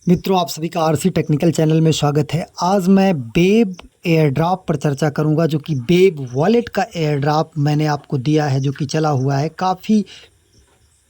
मित्रों, आप सभी का आरसी टेक्निकल चैनल में स्वागत है। आज मैं बेब एयर ड्रॉप पर चर्चा करूंगा, जो कि बेब वॉलेट का एयर ड्रॉप मैंने आपको दिया है, जो कि चला हुआ है, काफ़ी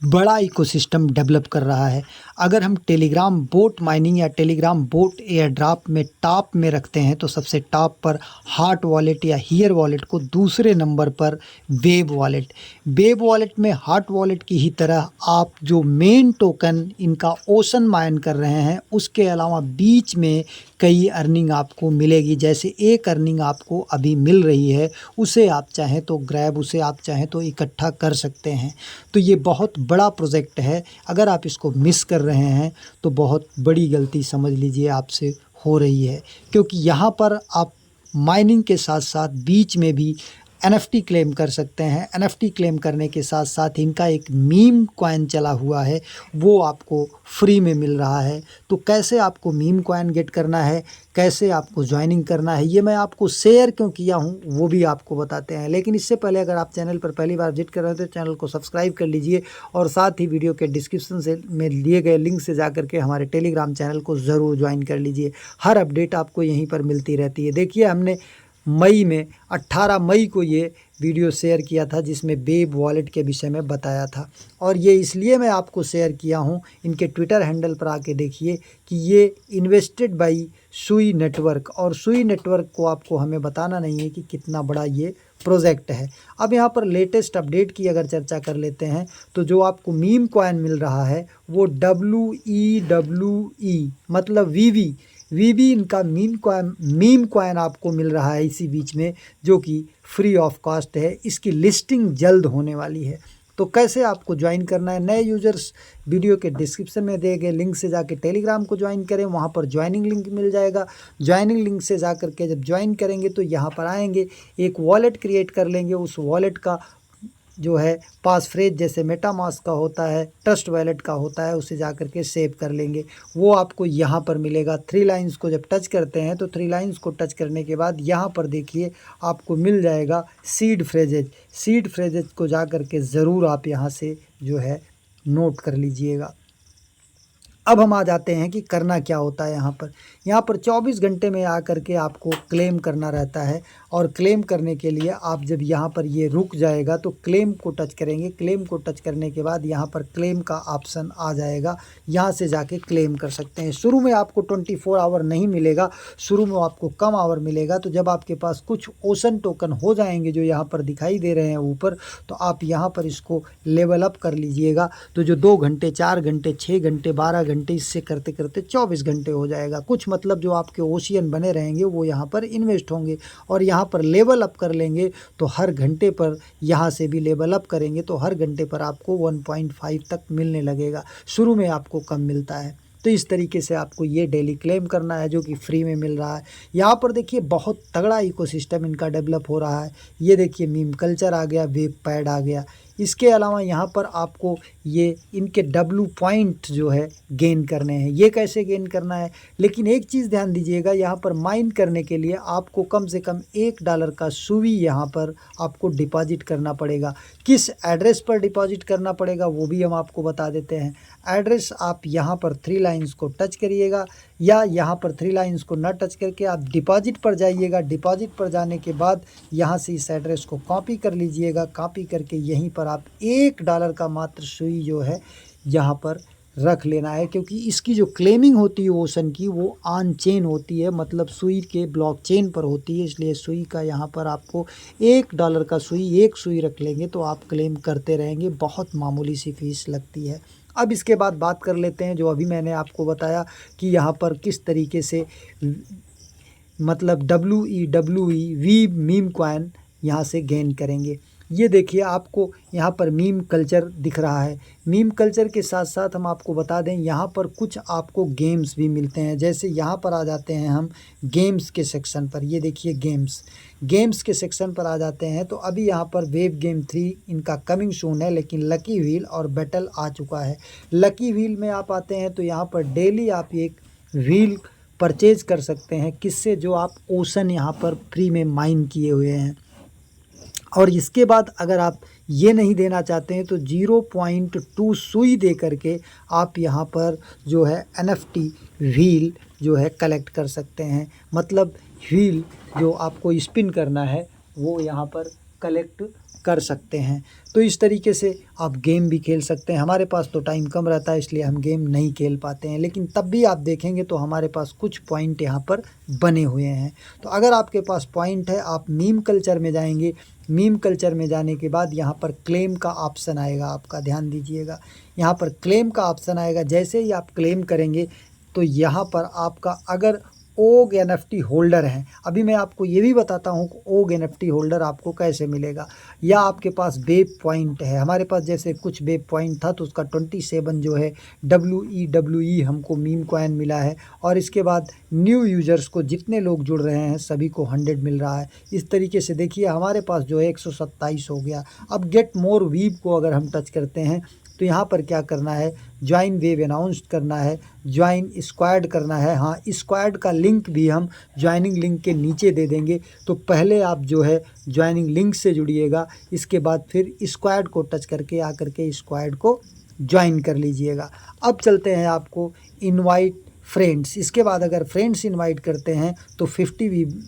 बड़ा इकोसिस्टम डेवलप कर रहा है। अगर हम टेलीग्राम बोट माइनिंग या टेलीग्राम बोट एयर ड्रॉप में टॉप में रखते हैं तो सबसे टॉप पर हार्ट वॉलेट या हियर वॉलेट को, दूसरे नंबर पर वेब वॉलेट। वेब वॉलेट में हार्ट वॉलेट की ही तरह आप जो मेन टोकन इनका ओशन माइन कर रहे हैं, उसके अलावा बीच में कई अर्निंग आपको मिलेगी। जैसे एक अर्निंग आपको अभी मिल रही है, उसे आप चाहें तो ग्रैब, उसे आप चाहें तो इकट्ठा कर सकते हैं। तो ये बहुत बड़ा प्रोजेक्ट है। अगर आप इसको मिस कर रहे हैं तो बहुत बड़ी गलती समझ लीजिए आपसे हो रही है, क्योंकि यहाँ पर आप माइनिंग के साथ साथ बीच में भी एनएफटी क्लेम कर सकते हैं। एनएफटी क्लेम करने के साथ साथ इनका एक मीम कॉइन चला हुआ है, वो आपको फ्री में मिल रहा है। तो कैसे आपको मीम कॉइन गेट करना है, कैसे आपको ज्वाइनिंग करना है, ये मैं आपको शेयर क्यों किया हूँ वो भी आपको बताते हैं। लेकिन इससे पहले अगर आप चैनल पर पहली बार विजिट कर रहे हैं तो चैनल को सब्सक्राइब कर लीजिए, और साथ ही वीडियो के डिस्क्रिप्शन से में दिए गए लिंक से जाकर के हमारे टेलीग्राम चैनल को ज़रूर ज्वाइन कर लीजिए। हर अपडेट आपको यहीं पर मिलती रहती है। देखिए, हमने मई में 18 मई को ये वीडियो शेयर किया था, जिसमें बेब वॉलेट के विषय में बताया था। और ये इसलिए मैं आपको शेयर किया हूँ, इनके ट्विटर हैंडल पर आके देखिए कि ये इन्वेस्टेड बाई सुई नेटवर्क, और सुई नेटवर्क को आपको हमें बताना नहीं है कि कितना बड़ा ये प्रोजेक्ट है। अब यहाँ पर लेटेस्ट अपडेट की अगर चर्चा कर लेते हैं तो जो आपको मीम कॉइन मिल रहा है वो WEWE मतलब वीवी इनका मीम कॉइन आपको मिल रहा है इसी बीच में, जो कि फ्री ऑफ कॉस्ट है। इसकी लिस्टिंग जल्द होने वाली है। तो कैसे आपको ज्वाइन करना है, नए यूजर्स वीडियो के डिस्क्रिप्शन में दिए गए लिंक से जाके टेलीग्राम को ज्वाइन करें, वहाँ पर ज्वाइनिंग लिंक मिल जाएगा। ज्वाइनिंग लिंक से जा करके जब ज्वाइन करेंगे तो यहाँ पर आएंगे, एक वॉलेट क्रिएट कर लेंगे। उस वॉलेट का जो है पास फ्रेज जैसे मेटामास्क का होता है, ट्रस्ट वॉलेट का होता है, उसे जा करके सेव कर लेंगे। वो आपको यहाँ पर मिलेगा। थ्री लाइंस को जब टच करते हैं तो थ्री लाइंस को टच करने के बाद यहाँ पर देखिए आपको मिल जाएगा सीड फ्रेजेज। सीड फ्रेजेज को जा करके ज़रूर आप यहाँ से जो है नोट कर लीजिएगा। अब हम आ जाते हैं कि करना क्या होता है। यहाँ पर 24 घंटे में आकर के आपको क्लेम करना रहता है, और क्लेम करने के लिए आप जब यहाँ पर ये रुक जाएगा तो क्लेम को टच करेंगे। क्लेम को टच करने के बाद यहाँ पर क्लेम का ऑप्शन आ जाएगा, यहाँ से जाके क्लेम कर सकते हैं। शुरू में आपको 24 आवर नहीं मिलेगा, शुरू में आपको कम आवर मिलेगा। तो जब आपके पास कुछ ओशन टोकन हो जाएंगे जो यहाँ पर दिखाई दे रहे हैं ऊपर, तो आप यहाँ पर इसको लेवल अप कर लीजिएगा। तो जो 2 घंटे, 4 घंटे, 6 घंटे, 12 घंटे, इससे करते करते 24 घंटे हो जाएगा। कुछ मतलब जो आपके ओशियन बने रहेंगे वो यहाँ पर इन्वेस्ट होंगे, और यहाँ पर लेवल अप कर लेंगे तो हर घंटे पर, यहाँ से भी लेवल अप करेंगे तो हर घंटे पर आपको 1.5 तक मिलने लगेगा। शुरू में आपको कम मिलता है। तो इस तरीके से आपको ये डेली क्लेम करना है, जो कि फ्री में मिल रहा है। यहाँ पर देखिए बहुत तगड़ा इकोसिस्टम इनका डेवलप हो रहा है। ये देखिए मीम कल्चर आ गया, वेब पैड आ गया। इसके अलावा यहाँ पर आपको ये इनके W पॉइंट जो है गेन करने हैं। ये कैसे गेन करना है, लेकिन एक चीज़ ध्यान दीजिएगा, यहाँ पर माइन करने के लिए आपको कम से कम $1 का सुई यहाँ पर आपको डिपॉजिट करना पड़ेगा। किस एड्रेस पर डिपॉजिट करना पड़ेगा वो भी हम आपको बता देते हैं। एड्रेस आप यहाँ पर थ्री लाइंस को टच करिएगा, या यहाँ पर थ्री लाइंस को न टच करके आप डिपॉजिट पर जाइएगा। डिपॉजिट पर जाने के बाद यहाँ से इस एड्रेस को कॉपी कर लीजिएगा। कॉपी करके यहीं पर आप $1 का मात्र सुई जो है यहाँ पर रख लेना है, क्योंकि इसकी जो क्लेमिंग होती है ओशन की, वो ऑन चेन होती है, मतलब सुई के ब्लॉक चेन पर होती है। इसलिए सुई का यहाँ पर आपको $1 का सुई, एक सुई रख लेंगे तो आप क्लेम करते रहेंगे। बहुत मामूली सी फीस लगती है। अब इसके बाद बात कर लेते हैं जो अभी मैंने आपको बताया कि यहाँ पर किस तरीके से मतलब WEWE मीम कॉइन यहाँ से गेन करेंगे। ये देखिए आपको यहाँ पर मीम कल्चर दिख रहा है। मीम कल्चर के साथ साथ हम आपको बता दें, यहाँ पर कुछ आपको गेम्स भी मिलते हैं। जैसे यहाँ पर आ जाते हैं हम गेम्स के सेक्शन पर। ये देखिए गेम्स के सेक्शन पर आ जाते हैं तो अभी यहाँ पर वेब गेम 3 इनका कमिंग सून है, लेकिन लकी व्हील और बैटल आ चुका है। लकी व्हील में आप आते हैं तो यहाँ पर डेली आप एक व्हील परचेज कर सकते हैं, किससे, जो आप ओशन यहाँ पर फ्री में माइन किए हुए हैं। और इसके बाद अगर आप ये नहीं देना चाहते हैं तो 0.2 सुई दे करके आप यहाँ पर जो है NFT व्हील जो है कलेक्ट कर सकते हैं। मतलब व्हील जो आपको स्पिन करना है वो यहाँ पर कलेक्ट कर सकते हैं। तो इस तरीके से आप गेम भी खेल सकते हैं। हमारे पास तो टाइम कम रहता है इसलिए हम गेम नहीं खेल पाते हैं, लेकिन तब भी आप देखेंगे तो हमारे पास कुछ पॉइंट यहाँ पर बने हुए हैं। तो अगर आपके पास पॉइंट है, आप मीम कल्चर में जाएंगे। मीम कल्चर में जाने के बाद यहाँ पर क्लेम का ऑप्शन आएगा, आपका ध्यान दीजिएगा। यहाँ पर क्लेम का ऑप्शन आएगा। जैसे ही आप क्लेम करेंगे तो यहाँ पर आपका अगर ओग NFT होल्डर हैं, अभी मैं आपको ये भी बताता हूँ ओग NFT होल्डर आपको कैसे मिलेगा। या आपके पास वेब पॉइंट है, हमारे पास जैसे कुछ वेब पॉइंट था तो उसका 27 जो है WEWE हमको मीम कॉइन मिला है। और इसके बाद न्यू यूजर्स को जितने लोग जुड़ रहे हैं सभी को 100 मिल रहा है। इस तरीके से देखिए हमारे पास जो है 127 हो गया। अब गेट मोर वीव को अगर हम टच करते हैं तो यहाँ पर क्या करना है, ज्वाइन वेव अनाउंस करना है, ज्वाइन स्क्वाड करना है। हाँ, स्क्वाड का लिंक भी हम ज्वाइनिंग लिंक के नीचे दे देंगे। तो पहले आप जो है ज्वाइनिंग लिंक से जुड़िएगा, इसके बाद फिर स्क्वाड को टच करके आकर के स्क्वाड को ज्वाइन कर लीजिएगा। अब चलते हैं आपको इनवाइट फ्रेंड्स। इसके बाद अगर फ्रेंड्स इनवाइट करते हैं तो 50 वीव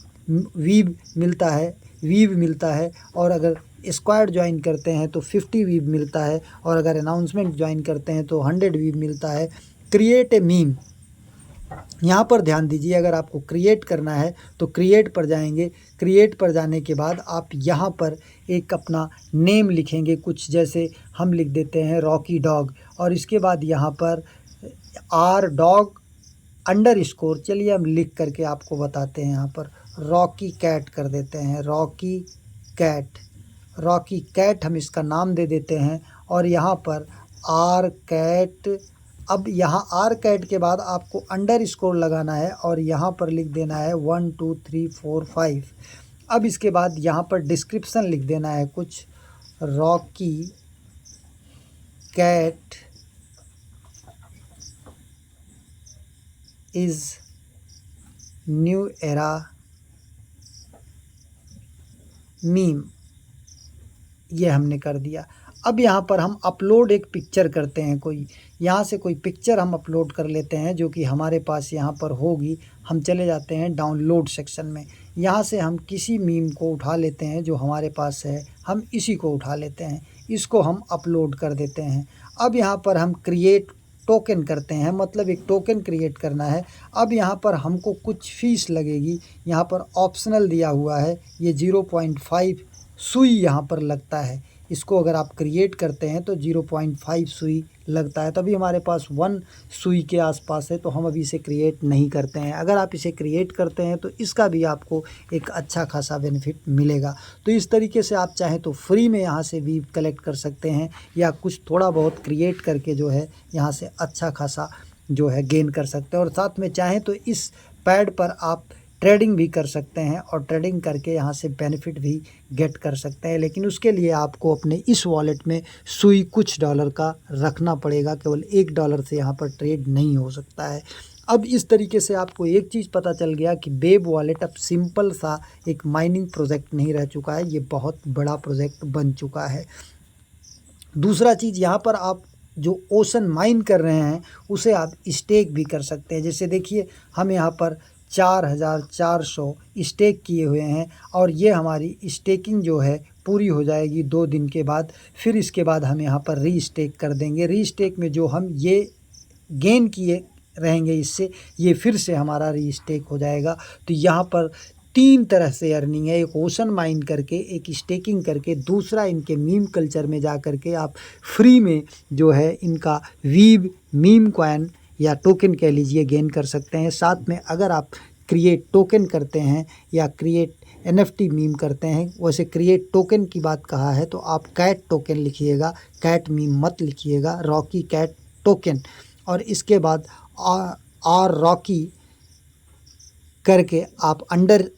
मिलता है। और अगर स्क्वाड ज्वाइन करते हैं तो 50 वीव मिलता है। और अगर अनाउंसमेंट ज्वाइन करते हैं तो 100 वीव मिलता है। क्रिएट ए मीम, यहाँ पर ध्यान दीजिए, अगर आपको क्रिएट करना है तो क्रिएट पर जाएंगे। क्रिएट पर जाने के बाद आप यहाँ पर एक अपना नेम लिखेंगे, कुछ जैसे हम लिख देते हैं रॉकी डॉग। और इसके बाद यहाँ पर R_dog_, चलिए हम लिख करके आपको बताते हैं। यहाँ पर रॉकी कैट कर देते हैं, रॉकी कैट हम इसका नाम दे देते हैं। और यहाँ पर R कैट, अब यहाँ R कैट के बाद आपको अंडरस्कोर लगाना है और यहाँ पर लिख देना है 1 2 3 4 5। अब इसके बाद यहाँ पर डिस्क्रिप्शन लिख देना है कुछ, Rocky cat is new era meme, ये हमने कर दिया। अब यहाँ पर हम अपलोड एक पिक्चर करते हैं, कोई यहाँ से कोई पिक्चर हम अपलोड कर लेते हैं जो कि हमारे पास यहाँ पर होगी। हम चले जाते हैं डाउनलोड सेक्शन में, यहाँ से हम किसी मीम को उठा लेते हैं जो हमारे पास है, हम इसी को उठा लेते हैं, इसको हम अपलोड कर देते हैं। अब यहाँ पर हम क्रिएट टोकन करते हैं, मतलब एक टोकन क्रिएट करना है। अब यहाँ पर हमको कुछ फीस लगेगी, यहाँ पर ऑप्शनल दिया हुआ है, ये 0.5 सुई यहाँ पर लगता है। इसको अगर आप क्रिएट करते हैं तो 0.5 सुई लगता है। तभी हमारे पास 1 सुई के आसपास है, तो हम अभी इसे क्रिएट नहीं करते हैं। अगर आप इसे क्रिएट करते हैं तो इसका भी आपको एक अच्छा खासा बेनिफिट मिलेगा। तो इस तरीके से आप चाहें तो फ्री में यहाँ से वीव कलेक्ट कर सकते हैं, या कुछ थोड़ा बहुत क्रिएट करके जो है यहाँ से अच्छा खासा जो है गेन कर सकते हैं। और साथ में चाहें तो इस पैड पर आप ट्रेडिंग भी कर सकते हैं और ट्रेडिंग करके यहाँ से बेनिफिट भी गेट कर सकते हैं। लेकिन उसके लिए आपको अपने इस वॉलेट में सुई कुछ डॉलर का रखना पड़ेगा, केवल $1 से यहाँ पर ट्रेड नहीं हो सकता है। अब इस तरीके से आपको एक चीज़ पता चल गया कि वेब वॉलेट अब सिंपल सा एक माइनिंग प्रोजेक्ट नहीं रह चुका है, ये बहुत बड़ा प्रोजेक्ट बन चुका है। दूसरा चीज़, यहाँ पर आप जो ओशन माइन कर रहे हैं उसे आप स्टेक भी कर सकते हैं। जैसे देखिए हम यहाँ पर 4400 स्टेक किए हुए हैं और ये हमारी स्टेकिंग जो है पूरी हो जाएगी 2 दिन के बाद। फिर इसके बाद हम यहाँ पर री स्टेक कर देंगे। री स्टेक में जो हम ये गेन किए रहेंगे इससे, ये फिर से हमारा री स्टेक हो जाएगा। तो यहाँ पर 3 तरह से अर्निंग है, एक ओशन माइन करके, एक स्टेकिंग करके, दूसरा इनके मीम कल्चर में जा करके आप फ्री में जो है इनका वीव मीम कॉइन या टोकन कह लीजिए गेन कर सकते हैं। साथ में अगर आप क्रिएट टोकन करते हैं या क्रिएट NFT मीम करते हैं, वैसे क्रिएट टोकन की बात कहा है तो आप कैट टोकन लिखिएगा, कैट मीम मत लिखिएगा, रॉकी कैट टोकन। और इसके बाद आर रॉकी करके आप अंडर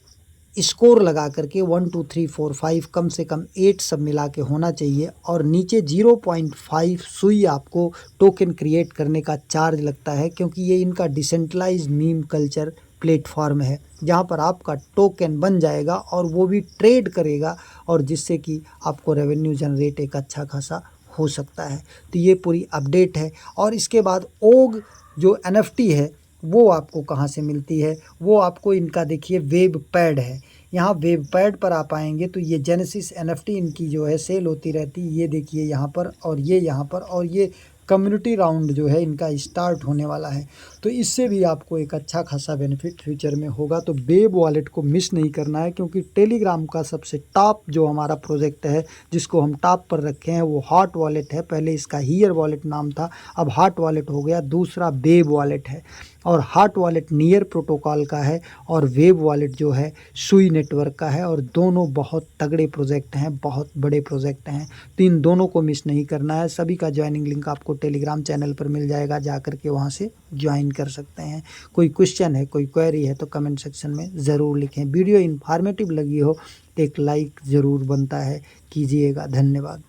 स्कोर लगा करके 1 2 3 4 5 कम से कम 8 सब मिला के होना चाहिए। और नीचे 0.5 सुई आपको टोकन क्रिएट करने का चार्ज लगता है, क्योंकि ये इनका डिसेंट्रलाइज्ड मीम कल्चर प्लेटफॉर्म है जहाँ पर आपका टोकन बन जाएगा और वो भी ट्रेड करेगा, और जिससे कि आपको रेवेन्यू जनरेट एक अच्छा खासा हो सकता है। तो ये पूरी अपडेट है। और इसके बाद ओग जो NFT है वो आपको कहाँ से मिलती है, वो आपको इनका देखिए वेब पैड है, यहाँ वेब पैड पर आप आएंगे तो ये जेनेसिस NFT इनकी जो है सेल होती रहती है, ये देखिए यहाँ पर और ये यहाँ पर, और ये कम्युनिटी राउंड जो है इनका स्टार्ट होने वाला है। तो इससे भी आपको एक अच्छा खासा बेनिफिट फ्यूचर में होगा। तो वेब वॉलेट को मिस नहीं करना है, क्योंकि टेलीग्राम का सबसे टॉप जो हमारा प्रोजेक्ट है जिसको हम टॉप पर रखे हैं वो हॉट वॉलेट है। पहले इसका हीयर वॉलेट नाम था, अब हॉट वॉलेट हो गया। दूसरा वेब वॉलेट है, और हॉट वॉलेट नियर प्रोटोकॉल का है, और वेब वॉलेट जो है सुई नेटवर्क का है, और दोनों बहुत तगड़े प्रोजेक्ट हैं, बहुत बड़े प्रोजेक्ट हैं। तो इन दोनों को मिस नहीं करना है। सभी का ज्वाइनिंग लिंक आपको टेलीग्राम चैनल पर मिल जाएगा, जा कर के वहाँ से ज्वाइन कर सकते हैं। कोई क्वेश्चन है, कोई क्वेरी है तो कमेंट सेक्शन में ज़रूर लिखें। वीडियो इन्फॉर्मेटिव लगी हो तो एक लाइक ज़रूर बनता है, कीजिएगा। धन्यवाद।